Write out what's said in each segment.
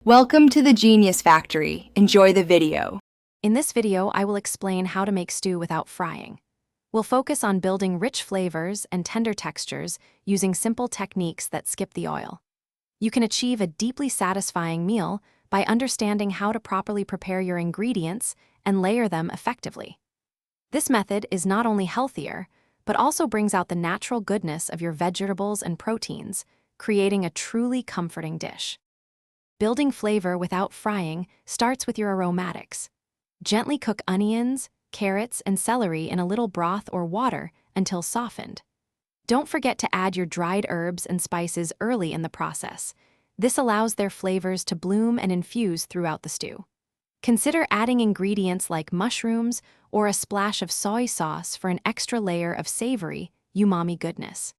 Welcome to the Genius Factory. Enjoy the video. In this video, I will explain how to make stew without frying. We'll focus on building rich flavors and tender textures using simple techniques that skip the oil. You can achieve a deeply satisfying meal by understanding how to properly prepare your ingredients and layer them effectively. This method is not only healthier, but also brings out the natural goodness of your vegetables and proteins, creating a truly comforting dish. Building flavor without frying starts with your aromatics. Gently cook onions, carrots, and celery in a little broth or water until softened. Don't forget to add your dried herbs and spices early in the process. This allows their flavors to bloom and infuse throughout the stew. Consider adding ingredients like mushrooms or a splash of soy sauce for an extra layer of savory, umami goodness.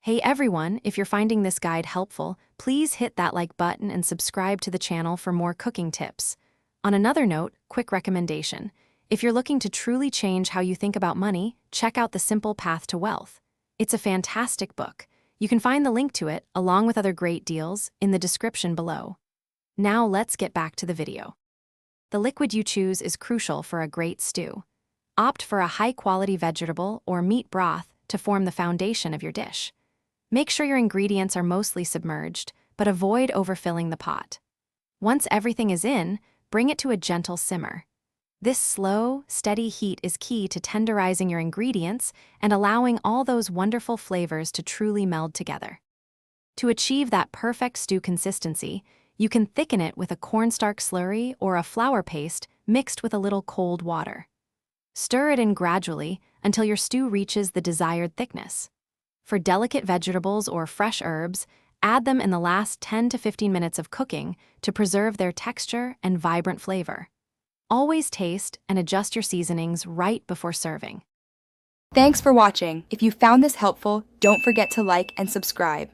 Hey everyone, if you're finding this guide helpful, please hit that like button and subscribe to the channel for more cooking tips. On another note, quick recommendation. If you're looking to truly change how you think about money, check out The Simple Path to Wealth. It's a fantastic book. You can find the link to it, along with other great deals, in the description below. Now let's get back to the video. The liquid you choose is crucial for a great stew. Opt for a high-quality vegetable or meat broth to form the foundation of your dish. Make sure your ingredients are mostly submerged, but avoid overfilling the pot. Once everything is in, bring it to a gentle simmer. This slow, steady heat is key to tenderizing your ingredients and allowing all those wonderful flavors to truly meld together. To achieve that perfect stew consistency, you can thicken it with a cornstarch slurry or a flour paste mixed with a little cold water. Stir it in gradually until your stew reaches the desired thickness. For delicate vegetables or fresh herbs, add them in the last 10 to 15 minutes of cooking to preserve their texture and vibrant flavor. Always taste and adjust your seasonings right before serving. Thanks for watching. If you found this helpful, don't forget to like and subscribe.